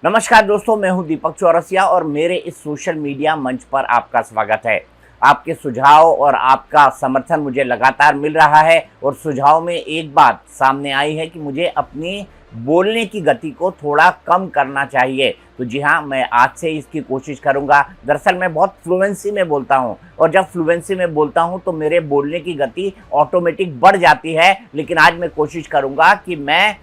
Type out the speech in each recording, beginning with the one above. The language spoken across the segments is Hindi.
नमस्कार दोस्तों, मैं हूं दीपक चौरसिया और मेरे इस सोशल मीडिया मंच पर आपका स्वागत है। आपके सुझाव और आपका समर्थन मुझे लगातार मिल रहा है और सुझाव में एक बात सामने आई है कि मुझे अपनी बोलने की गति को थोड़ा कम करना चाहिए। तो जी हाँ, मैं आज से इसकी कोशिश करूंगा। दरअसल मैं बहुत फ्लुएंसी में बोलता हूं और जब फ्लुएंसी में बोलता हूं तो मेरे बोलने की गति ऑटोमेटिक बढ़ जाती है, लेकिन आज मैं कोशिश करूंगा कि मैं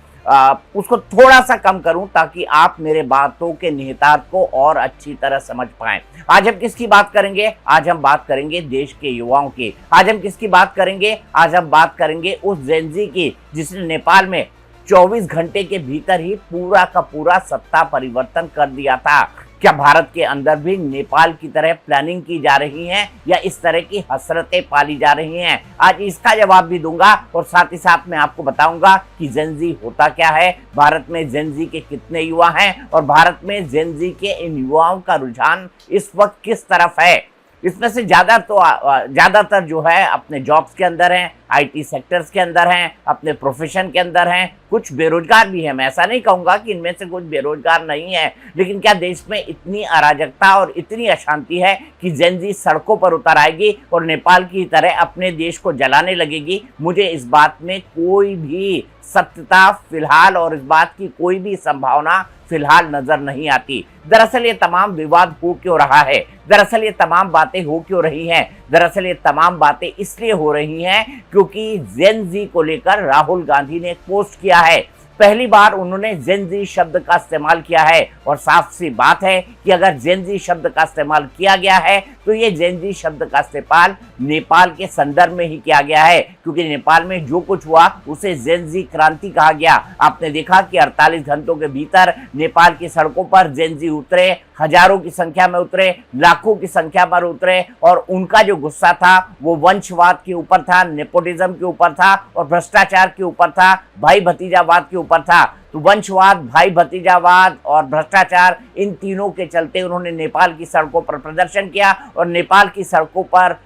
उसको थोड़ा सा कम करूं ताकि आप मेरे बातों के निहितार्थ को और अच्छी तरह समझ पाएं। आज हम किसकी बात करेंगे? आज हम बात करेंगे देश के युवाओं की। आज हम किसकी बात करेंगे? आज हम बात करेंगे उस जेनजी की जिसने नेपाल में 24 घंटे के भीतर ही पूरा का पूरा सत्ता परिवर्तन कर दिया था। क्या भारत के अंदर भी नेपाल की तरह प्लानिंग की जा रही है या इस तरह की हसरतें पाली जा रही हैं? आज इसका जवाब भी दूंगा और साथ ही साथ मैं आपको बताऊंगा कि जेनजी होता क्या है, भारत में जेनजी के कितने युवा हैं और भारत में जेनजी के इन युवाओं का रुझान इस वक्त किस तरफ है। इसमें से ज़्यादातर जो है अपने जॉब्स के अंदर हैं, आईटी सेक्टर्स के अंदर हैं, अपने प्रोफेशन के अंदर हैं, कुछ बेरोजगार भी हैं। मैं ऐसा नहीं कहूँगा कि इनमें से कुछ बेरोजगार नहीं है, लेकिन क्या देश में इतनी अराजकता और इतनी अशांति है कि जेनजी सड़कों पर उतर आएगी और नेपाल की तरह अपने देश को जलाने लगेगी? मुझे इस बात में कोई भी सत्यता फिलहाल और इस बात की कोई भी संभावना फिलहाल नजर नहीं आती। दरअसल ये तमाम विवाद हो क्यों रहा है? दरअसल ये तमाम बातें हो क्यों रही हैं? दरअसल ये तमाम बातें इसलिए हो रही हैं क्योंकि जेनजी को लेकर राहुल गांधी ने एक पोस्ट किया है। पहली बार उन्होंने जेनजी शब्द का इस्तेमाल किया है और साफ सी बात है कि अगर जेनजी शब्द का इस्तेमाल किया गया है तो ये जेनजी शब्द का इस्तेमाल नेपाल के संदर्भ में ही किया गया है, क्योंकि नेपाल में जो कुछ हुआ उसे जेनजी क्रांति कहा गया। आपने देखा कि 48 घंटों के भीतर नेपाल की सड़कों पर जेनजी उतरे, हजारों की संख्या में उतरे, लाखों की संख्या पर उतरे और उनका जो गुस्सा था वो वंशवाद के ऊपर था, नेपोटिज्म के ऊपर था और भ्रष्टाचार के ऊपर था, भाई भतीजावाद के ऊपर था। तो वंशवाद, भाई भतीजावाद और भ्रष्टाचार, इन तीनों के चलते उन्होंने नेपाल की सड़कों पर प्रदर्शन किया और नेपाल की सड़कों पर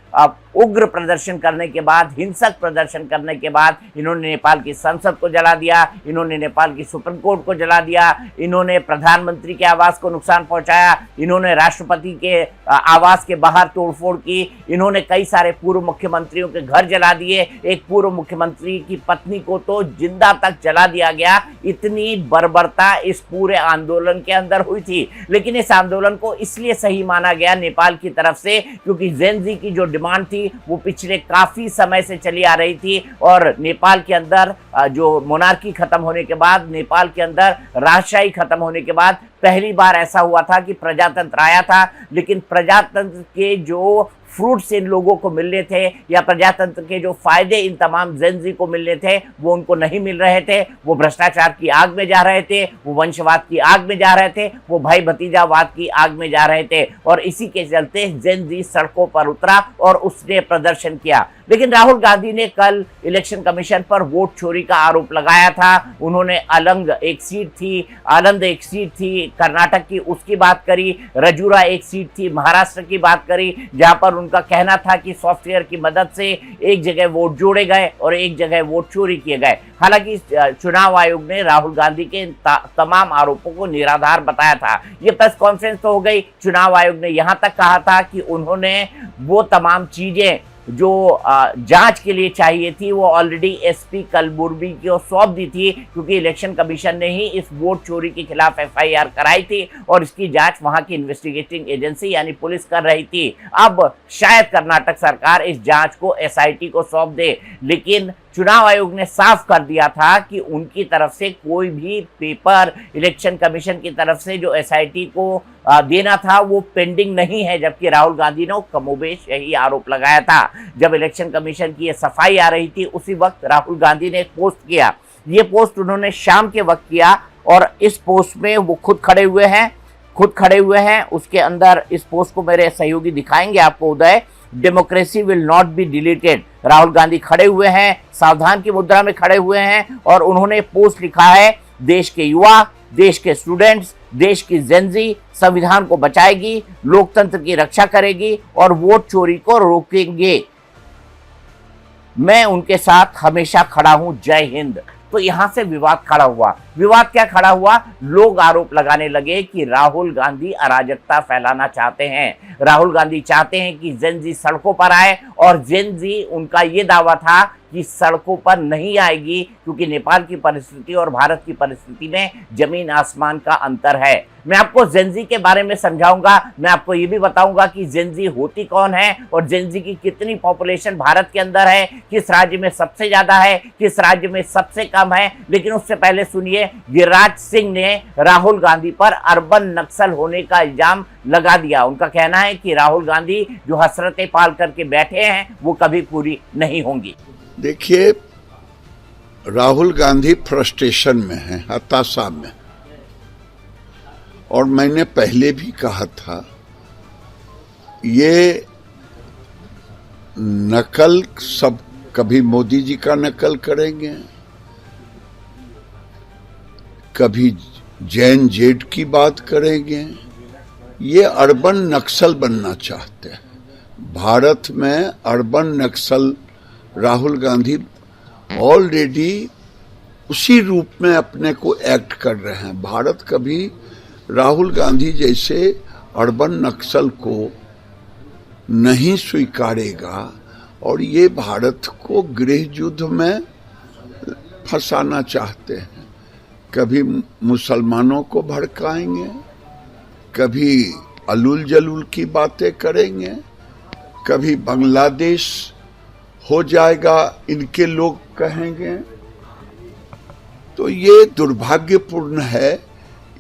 उग्र प्रदर्शन करने के बाद, हिंसक प्रदर्शन करने के बाद इन्होंने नेपाल की संसद को जला दिया, इन्होंने नेपाल की सुप्रीम कोर्ट को जला दिया, इन्होंने प्रधानमंत्री के आवास को नुकसान पहुंचाया, इन्होंने राष्ट्रपति के आवास के बाहर तोड़फोड़ की, इन्होंने कई सारे पूर्व मुख्यमंत्रियों के घर जला दिए। एक पूर्व मुख्यमंत्री की पत्नी को तो जिंदा तक जला दिया गया। इतनी बर्बरता इस पूरे आंदोलन के अंदर हुई थी, लेकिन इस आंदोलन को इसलिए सही माना गया नेपाल की तरफ से क्योंकि जेनजी की जो डिमांड थी वो पिछले काफी समय से चली आ रही थी और नेपाल के अंदर जो मोनार्की खत्म होने के बाद, नेपाल के अंदर राजशाही खत्म होने के बाद पहली बार ऐसा हुआ था कि प्रजातंत्र आया था, लेकिन प्रजातंत्र के जो फ्रूट्स इन लोगों को मिल रहे थे या प्रजातंत्र के जो फायदे इन तमाम जेनजी को मिल रहे थे वो उनको नहीं मिल रहे थे। वो भ्रष्टाचार की आग में जा रहे थे, वो वंशवाद की आग में जा रहे थे, वो भाई भतीजावाद की आग में जा रहे थे और इसी के चलते जेनजी सड़कों पर उतरा और उसने प्रदर्शन किया। लेकिन राहुल गांधी ने कल इलेक्शन कमीशन पर वोट चोरी का आरोप लगाया था। उन्होंने आलंद एक सीट थी कर्नाटक की, उसकी बात करी, रजूरा एक सीट थी महाराष्ट्र की बात करी, जहां पर उनका कहना था कि सॉफ्टवेयर की मदद से एक जगह वोट जोड़े गए और एक जगह वोट चोरी किए गए। हालांकि चुनाव आयोग ने राहुल गांधी के तमाम आरोपों को निराधार बताया था। ये प्रेस कॉन्फ्रेंस तो हो गई, चुनाव आयोग ने यहां तक कहा था कि उन्होंने वो तमाम चीजें जो जांच के लिए चाहिए थी वो ऑलरेडी एसपी कलबुर्गी को सौंप दी थी, क्योंकि इलेक्शन कमीशन ने ही इस वोट चोरी के खिलाफ एफआईआर कराई थी और इसकी जांच वहां की इन्वेस्टिगेटिंग एजेंसी यानी पुलिस कर रही थी। अब शायद कर्नाटक सरकार इस जांच को एसआईटी को सौंप दे, लेकिन चुनाव आयोग ने साफ कर दिया था कि उनकी तरफ से कोई भी पेपर इलेक्शन कमीशन की तरफ से जो एसआईटी को देना था वो पेंडिंग नहीं है, जबकि राहुल गांधी ने कमोबेश यही आरोप लगाया था। जब इलेक्शन कमीशन की ये सफाई आ रही थी उसी वक्त राहुल गांधी ने एक पोस्ट किया। ये पोस्ट उन्होंने शाम के वक्त किया और इस पोस्ट में वो खुद खड़े हुए हैं। उसके अंदर इस पोस्ट को मेरे सहयोगी दिखाएंगे आपको, Uday. Democracy will not be deleted. Rahul Gandhi खड़े हुए हैं, सावधान की मुद्रा में खड़े हुए हैं और उन्होंने पोस्ट लिखा है, देश के युवा, देश के स्टूडेंट्स, देश की जेनजी संविधान को बचाएगी, लोकतंत्र की रक्षा करेगी और वोट चोरी को रोकेंगे। मैं उनके साथ हमेशा खड़ा हूं। जय हिंद। तो यहां से विवाद खड़ा हुआ। विवाद क्या खड़ा हुआ? लोग आरोप लगाने लगे कि राहुल गांधी अराजकता फैलाना चाहते हैं। राहुल गांधी चाहते हैं कि जेन जी सड़कों पर आए, और जेन जी, उनका ये दावा था कि सड़कों पर नहीं आएगी, क्योंकि नेपाल की परिस्थिति और भारत की परिस्थिति में जमीन आसमान का अंतर है। मैं आपको जेनजी के बारे में समझाऊंगा। मैं आपको ये भी बताऊंगा कि जेनजी होती कौन है और जेनजी की कितनी पॉपुलेशन भारत के अंदर है, किस राज्य में सबसे ज्यादा है, किस राज्य में सबसे कम है। लेकिन उससे पहले सुनिए, गिरिराज सिंह ने राहुल गांधी पर अर्बन नक्सल होने का इल्जाम लगा दिया। उनका कहना है कि राहुल गांधी जो हसरतें पाल करके बैठे हैं वो कभी पूरी नहीं होंगी। देखिए, राहुल गांधी फ्रस्ट्रेशन में है, हताशा में। और मैंने पहले भी कहा था, ये नकल सब, कभी मोदी जी का नकल करेंगे, कभी जैन जेड की बात करेंगे। ये अर्बन नक्सल बनना चाहते हैं। भारत में अर्बन नक्सल राहुल गांधी ऑलरेडी उसी रूप में अपने को एक्ट कर रहे हैं। भारत कभी राहुल गांधी जैसे अर्बन नक्सल को नहीं स्वीकारेगा, और ये भारत को गृह युद्ध में फंसाना चाहते हैं। कभी मुसलमानों को भड़काएंगे, कभी अलूल जलूल की बातें करेंगे, कभी बांग्लादेश हो जाएगा इनके लोग कहेंगे। तो ये दुर्भाग्यपूर्ण है।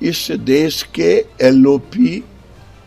इस देश के एलओपी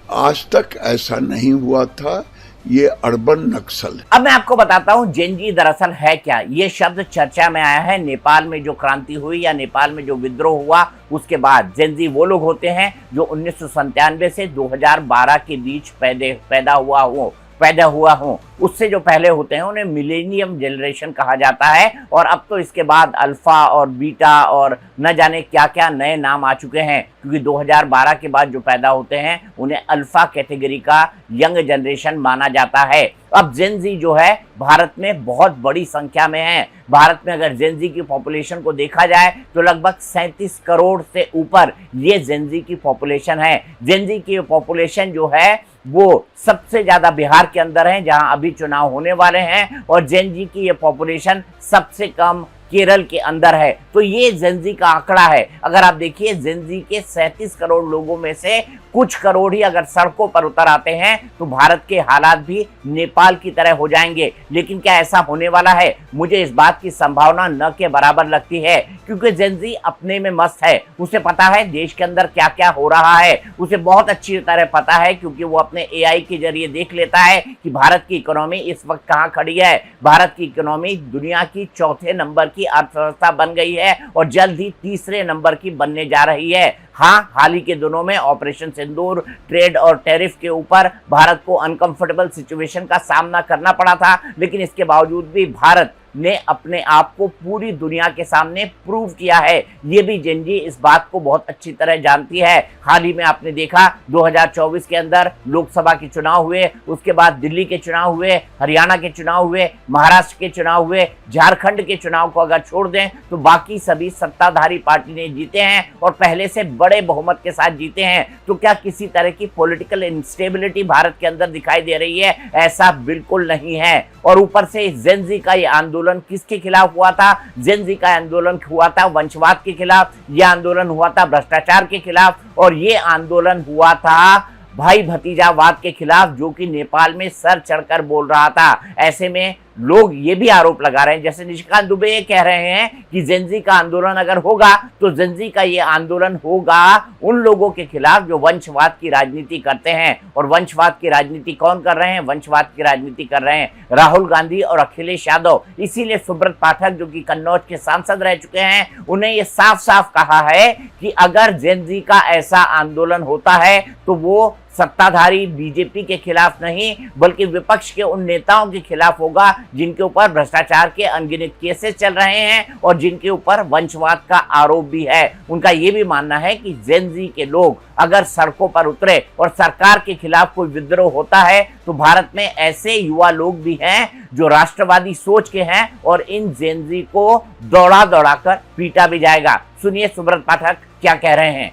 आज तक ऐसा नहीं हुआ था। ये अर्बन नक्सल। अब मैं आपको बताता हूं जेनजी दरअसल है क्या। ये शब्द चर्चा में आया है नेपाल में जो क्रांति हुई या नेपाल में जो विद्रोह हुआ उसके बाद। जेनजी वो लोग होते हैं जो 1997 से 2012 के बीच पैदा हुआ हो। उससे जो पहले होते हैं उन्हें मिलेनियम जनरेशन कहा जाता है। और अब तो इसके बाद अल्फा और बीटा और न जाने क्या क्या नए नाम आ चुके हैं, क्योंकि 2012 के बाद जो पैदा होते हैं उन्हें अल्फा कैटेगरी का यंग जनरेशन माना जाता है। अब जेनजी जो है भारत में बहुत बड़ी संख्या में है। भारत में अगर जेनजी की पॉपुलेशन को देखा जाए तो लगभग 37 करोड़ से ऊपर ये जेनजी की पॉपुलेशन है। जेनजी की पॉपुलेशन जो है वो सबसे ज्यादा बिहार के अंदर है, जहां अभी चुनाव होने वाले हैं, और जेनजी की ये पॉपुलेशन सबसे कम केरल के अंदर है। तो ये जेनजी का आंकड़ा है। अगर आप देखिए, जेनजी के 37 करोड़ लोगों में से कुछ करोड़ ही अगर सड़कों पर उतर आते हैं तो भारत के हालात भी नेपाल की तरह हो जाएंगे। लेकिन क्या ऐसा होने वाला है? मुझे इस बात की संभावना न के बराबर लगती है, क्योंकि जेनजी अपने में मस्त है। उसे पता है देश के अंदर क्या क्या हो रहा है, उसे बहुत अच्छी तरह पता है, क्योंकि वो अपने एआई के जरिए देख लेता है कि भारत की इकोनॉमी इस वक्त कहाँ खड़ी है। भारत की इकोनॉमी दुनिया की चौथे नंबर की अर्थव्यवस्था बन गई है और जल्द ही तीसरे नंबर की बनने जा रही है। हाँ, हाल ही के दिनों में ऑपरेशन सिंदूर, ट्रेड और टैरिफ के ऊपर भारत को अनकंफर्टेबल सिचुएशन का सामना करना पड़ा था, लेकिन इसके बावजूद भी भारत ने अपने आप को पूरी दुनिया के सामने प्रूव किया है। ये भी जेनजी इस बात को बहुत अच्छी तरह जानती है। हाल ही में आपने देखा 2024 के अंदर लोकसभा के चुनाव हुए, उसके बाद दिल्ली के चुनाव हुए, हरियाणा के चुनाव हुए, महाराष्ट्र के चुनाव हुए, झारखंड के चुनाव को अगर छोड़ दें तो बाकी सभी सत्ताधारी पार्टी ने जीते हैं और पहले से बड़े बहुमत के साथ जीते हैं। तो क्या किसी तरह की पॉलिटिकल इंस्टेबिलिटी भारत के अंदर दिखाई दे रही है? ऐसा बिल्कुल नहीं है। और ऊपर से जेनजी का ये आंदोलन किसके खिलाफ हुआ था? जेनजी का आंदोलन हुआ था वंशवाद के खिलाफ, यह आंदोलन हुआ था भ्रष्टाचार के खिलाफ, और ये आंदोलन हुआ था भाई भतीजावाद के खिलाफ, जो कि नेपाल में सर चढ़कर बोल रहा था। ऐसे में लोग ये भी आरोप लगा रहे हैं, जैसे निशिकांत दुबे ये कह रहे हैं कि जेनजी का आंदोलन अगर होगा तो जेनजी का ये आंदोलन होगा उन लोगों के खिलाफ जो वंशवाद की राजनीति करते हैं। और वंशवाद की राजनीति कौन कर रहे हैं? वंशवाद की राजनीति कर रहे हैं राहुल गांधी और अखिलेश यादव। इसीलिए सुब्रत पाठक, जो कि कन्नौज के सांसद रह चुके हैं, उन्हें ये साफ साफ कहा है कि अगर जेनजी का ऐसा आंदोलन होता है तो वो सत्ताधारी बीजेपी के खिलाफ नहीं बल्कि विपक्ष के उन नेताओं के खिलाफ होगा जिनके ऊपर भ्रष्टाचार के अनगिनत केसेस चल रहे हैं और जिनके ऊपर वंशवाद का आरोप भी है। उनका यह भी मानना है कि जेन जी के लोग अगर सड़कों पर उतरे और सरकार के खिलाफ कोई विद्रोह होता है तो भारत में ऐसे युवा लोग भी हैं जो राष्ट्रवादी सोच के हैं और इन जेन जी को दौड़ा दौड़ा कर पीटा भी जाएगा। सुनिए सुब्रत पाठक क्या कह रहे हैं।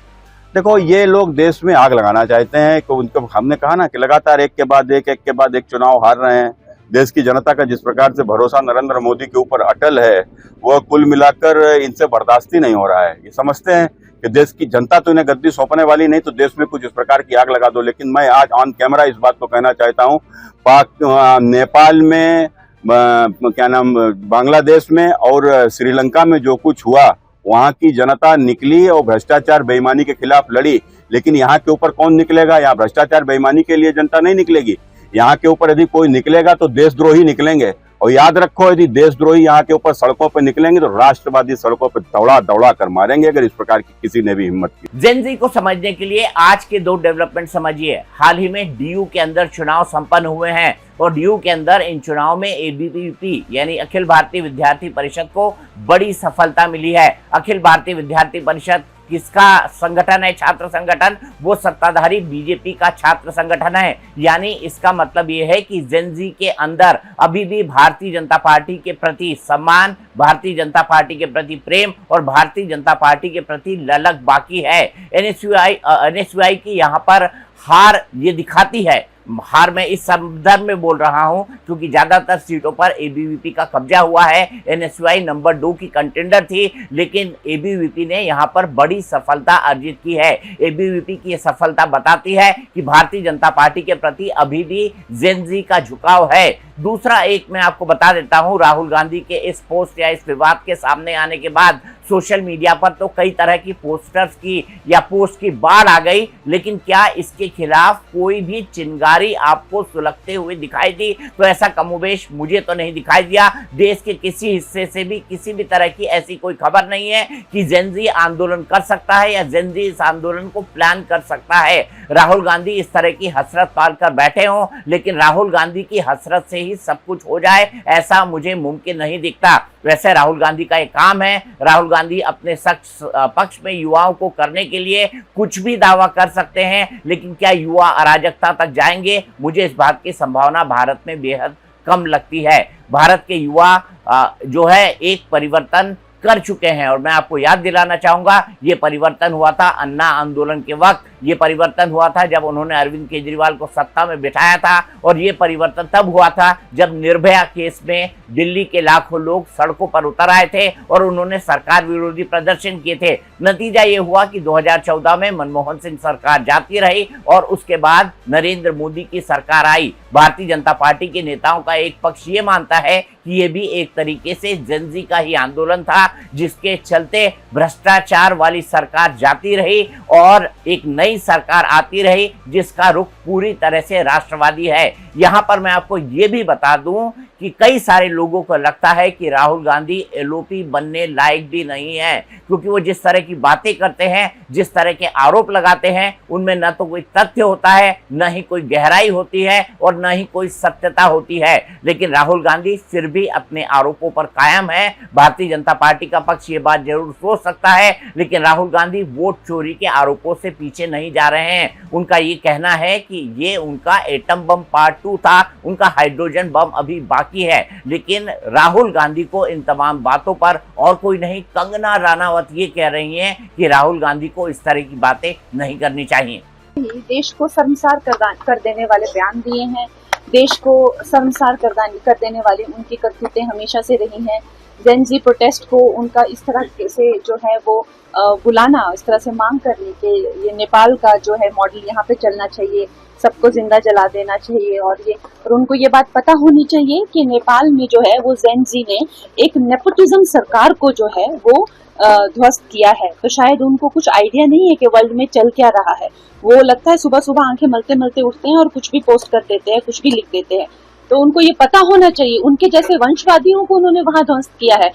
देखो, ये लोग देश में आग लगाना चाहते हैं। उनको हमने कहा ना कि लगातार एक के बाद एक चुनाव हार रहे हैं। देश की जनता का जिस प्रकार से भरोसा नरेंद्र मोदी के ऊपर अटल है, वह कुल मिलाकर इनसे बर्दाश्त ही नहीं हो रहा है। ये समझते हैं कि देश की जनता तो इन्हें गद्दी सौंपने वाली नहीं, तो देश में कुछ इस प्रकार की आग लगा दो। लेकिन मैं आज ऑन कैमरा इस बात को कहना चाहता हूँ, नेपाल में, क्या नाम, बांग्लादेश में और श्रीलंका में जो कुछ हुआ, वहां की जनता निकली और भ्रष्टाचार बेईमानी के खिलाफ लड़ी। लेकिन यहाँ के ऊपर कौन निकलेगा? यहाँ भ्रष्टाचार बेईमानी के लिए जनता नहीं निकलेगी। यहाँ के ऊपर यदि कोई निकलेगा तो देशद्रोही निकलेंगे। और याद रखो, यदि देशद्रोही यहाँ के ऊपर सड़कों पर निकलेंगे तो राष्ट्रवादी सड़कों पर दौड़ा दौड़ा कर मारेंगे, अगर इस प्रकार की किसी ने भी हिम्मत की। जेन जी को समझने के लिए आज के दो डेवलपमेंट समझिए। हाल ही में डीयू के अंदर चुनाव संपन्न हुए हैं और डीयू के अंदर इन चुनाव में एबीवीपी यानी अखिल भारतीय विद्यार्थी परिषद को बड़ी सफलता मिली है। अखिल भारतीय विद्यार्थी परिषद किसका संगठन है? छात्र संगठन। वो सत्ताधारी बीजेपी का छात्र संगठन है। यानी इसका मतलब ये है कि जेन जी के अंदर अभी भी भारतीय जनता पार्टी के प्रति सम्मान, भारतीय जनता पार्टी के प्रति प्रेम और भारतीय जनता पार्टी के प्रति ललक बाकी है। एनएसयूआई की यहाँ पर हार ये दिखाती है। हार मैं इस संदर्भ में बोल रहा हूं क्योंकि ज्यादातर सीटों पर एबीवीपी का कब्जा हुआ है। एनएसयूआई नंबर 2 की कंटेंडर थी, लेकिन एबीवीपी ने यहां पर बड़ी सफलता अर्जित की है। एबीवीपी की यह सफलता बताती है कि भारतीय जनता पार्टी के प्रति अभी भी जेन जी का झुकाव है। दूसरा एक मैं आपको बता देता हूं, राहुल गांधी के इस पोस्ट या इस विवाद के सामने आने के बाद सोशल मीडिया पर तो कई तरह की पोस्टर्स की या पोस्ट की बाढ़ आ गई, लेकिन क्या इसके खिलाफ कोई भी चिंगारी आपको सुलगते हुए दिखाई दी? तो ऐसा कमोबेश मुझे तो नहीं दिखाई दिया। देश के किसी हिस्से से भी किसी भी तरह की ऐसी कोई खबर नहीं है कि जेन जी आंदोलन कर सकता है या जेन जी इस आंदोलन को प्लान कर सकता है। राहुल गांधी इस तरह की हसरत पाल कर बैठे हों, लेकिन राहुल गांधी की हसरत से ही सब कुछ हो जाए ऐसा मुझे मुमकिन नहीं दिखता। वैसे राहुल गांधी का एक काम है, राहुल गांधी अपने पक्ष में युवाओं को करने के लिए कुछ भी दावा कर सकते हैं, लेकिन क्या युवा अराजकता तक जाएंगे? मुझे इस बात की संभावना भारत में बेहद कम लगती है। भारत के युवा जो है एक परिवर्तन कर चुके हैं और मैं आपको याद दिलाना चाहूंगा, ये परिवर्तन हुआ था अन्ना आंदोलन के वक्त। ये परिवर्तन हुआ था जब उन्होंने अरविंद केजरीवाल को सत्ता में बिठाया था और ये परिवर्तन तब हुआ था जब निर्भया केस में दिल्ली के लाखों लोग सड़कों पर उतर आए थे और उन्होंने सरकार विरोधी प्रदर्शन किए थे। नतीजा ये हुआ कि 2014 में मनमोहन सिंह सरकार जाती रही और उसके बाद नरेंद्र मोदी की सरकार आई। भारतीय जनता पार्टी के नेताओं का एक पक्ष ये मानता है कि ये भी एक तरीके से जेन जी का ही आंदोलन था, जिसके चलते भ्रष्टाचार वाली सरकार जाती रही और एक नई सरकार आती रही जिसका रुख पूरी तरह से राष्ट्रवादी है। यहाँ पर मैं आपको ये भी बता दूं कि कई सारे लोगों को लगता है कि राहुल गांधी एलओपी बनने लायक भी नहीं है, क्योंकि वो जिस तरह की बातें करते हैं, जिस तरह के आरोप लगाते हैं, उनमें न तो कोई तथ्य होता है, न ही कोई गहराई होती है और न ही कोई सत्यता होती है। लेकिन राहुल गांधी फिर भी अपने आरोपों पर कायम है। भारतीय जनता पार्टी का पक्ष ये बात जरूर सोच सकता है, लेकिन राहुल गांधी वोट चोरी के आरोपों से पीछे नहीं जा रहे हैं। उनका ये कहना है कि ये उनका एटम बम पार्ट 2 था, उनका हाइड्रोजन बम अभी बाकी है। लेकिन राहुल गांधी को इन तमाम बातों पर और कोई नहीं, कंगना रनावत ये कह रही हैं कि राहुल गांधी को इस तरह की बातें नहीं करनी चाहिए। देश को शर्मसार कर देने वाले बयान दिए हैं, देश को शर्मसार कर देने वाली उनकी करतूतें हमेशा से रही हैं। जेन जी प्रोटेस्ट को उनका इस तरह से जो है वो बुलाना, इस तरह से मांग करने के, ये नेपाल का जो है मॉडल यहाँ पे चलना चाहिए, सबको जिंदा जला देना चाहिए। और उनको ये बात पता होनी चाहिए कि नेपाल में जो है वो जेन जी ने एक नेपोटिज्म सरकार को जो है वो ध्वस्त किया है। तो शायद उनको कुछ आइडिया नहीं है कि वर्ल्ड में चल क्या रहा है। वो लगता है सुबह सुबह आंखें मलते मलते उठते हैं और कुछ भी पोस्ट कर देते हैं, कुछ भी लिख देते हैं। तो उनको ये पता होना चाहिए, उनके जैसे वंशवादियों को उन्होंने वहां ध्वस्त किया है।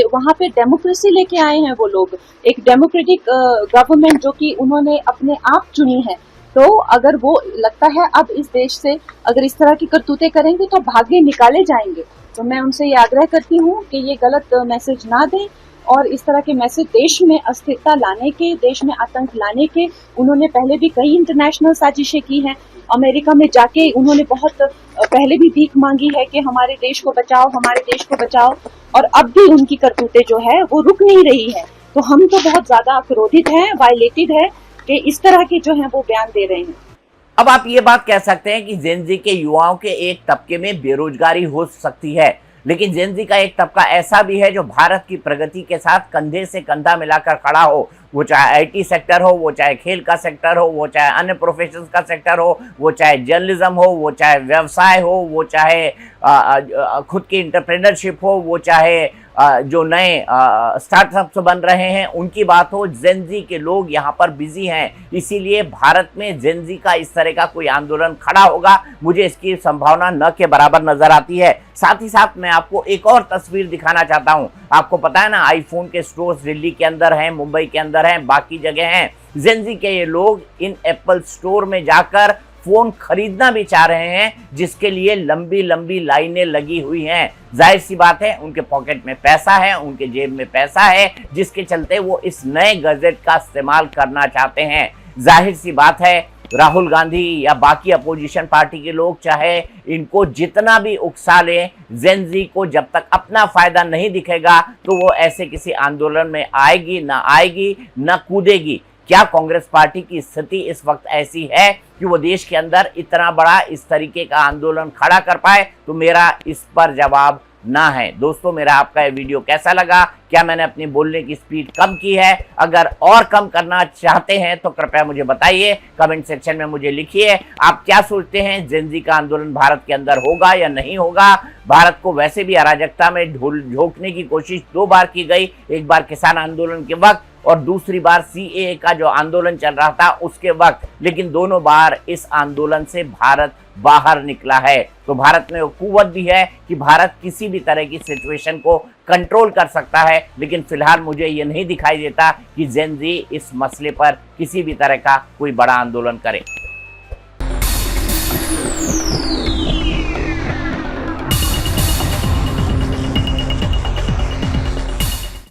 वहां पे डेमोक्रेसी लेके आए हैं वो लोग, एक डेमोक्रेटिक गवर्नमेंट जो कि उन्होंने अपने आप चुनी है। तो अगर वो लगता है अब इस देश से अगर इस तरह की करतूतें करेंगे तो भाग्य निकाले जाएंगे, तो मैं उनसे ये आग्रह करती हूँ कि ये गलत मैसेज ना दें और इस तरह के मैसेज देश में अस्थिरता लाने के, देश में आतंक लाने के। उन्होंने पहले भी कई इंटरनेशनल साजिशें की हैं। अमेरिका में जाके उन्होंने बहुत पहले भी भीख मांगी है कि हमारे देश को बचाओ, हमारे देश को बचाओ, और अब भी उनकी करतूतें जो है वो रुक नहीं रही है। तो हम तो बहुत ज्यादा क्रोधित हैं, वायलेटेड है कि इस तरह के जो हैं वो बयान दे रहे हैं। अब आप ये बात कह सकते हैं कि जेनजी के युवाओं के एक तबके में बेरोजगारी हो सकती है, लेकिन जेनजी का एक तबका ऐसा भी है जो भारत की प्रगति के साथ कंधे से कंधा मिलाकर खड़ा हो। वो चाहे आईटी सेक्टर हो, वो चाहे खेल का सेक्टर हो, वो चाहे अन्य प्रोफेशंस का सेक्टर हो, वो चाहे जर्नलिज्म हो, वो चाहे व्यवसाय हो, वो चाहे खुद की इंटरप्रेन्योरशिप हो, वो चाहे जो नए स्टार्टअप्स बन रहे हैं उनकी बात हो। जेनजी के लोग यहाँ पर बिजी हैं, इसीलिए भारत में जेनजी का इस तरह का कोई आंदोलन खड़ा होगा, मुझे इसकी संभावना न के बराबर नजर आती है। साथ ही साथ मैं आपको एक और तस्वीर दिखाना चाहता हूँ। आपको पता है ना, आईफोन के स्टोर्स दिल्ली के अंदर हैं, मुंबई के अंदर हैं, बाकी जगह हैं। जेनजी के ये लोग इन एप्पल स्टोर में जाकर फोन खरीदना भी चाह रहे हैं, जिसके लिए लंबी लंबी लाइनें लगी हुई हैं। जाहिर सी बात है, उनके पॉकेट में पैसा है, उनके जेब में पैसा है, जिसके चलते वो इस नए गैजेट का इस्तेमाल करना चाहते हैं। जाहिर सी बात है, राहुल गांधी या बाकी अपोजिशन पार्टी के लोग चाहे इनको जितना भी उकसा लें, जेनजी को जब तक अपना फायदा नहीं दिखेगा तो वो ऐसे किसी आंदोलन में आएगी ना कूदेगी। क्या कांग्रेस पार्टी की स्थिति इस वक्त ऐसी है कि वो देश के अंदर इतना बड़ा इस तरीके का आंदोलन खड़ा कर पाए? तो मेरा इस पर जवाब ना है। दोस्तों, मेरा आपका ये वीडियो कैसा लगा? क्या मैंने अपनी बोलने की स्पीड कम की है? अगर और कम करना चाहते हैं तो कृपया मुझे बताइए, कमेंट सेक्शन में मुझे लिखिए। आप क्या सोचते हैं, जेनजी का आंदोलन भारत के अंदर होगा या नहीं होगा? भारत को वैसे भी अराजकता में झोंकने की कोशिश 2 बार की गई, एक बार किसान आंदोलन के वक्त और दूसरी बार सीएए का जो आंदोलन चल रहा था उसके वक्त, लेकिन दोनों बार इस आंदोलन से भारत बाहर निकला है। तो भारत में वो कुव्वत भी है कि भारत किसी भी तरह की सिचुएशन को कंट्रोल कर सकता है, लेकिन फिलहाल मुझे ये नहीं दिखाई देता कि जेनजी इस मसले पर किसी भी तरह का कोई बड़ा आंदोलन करे।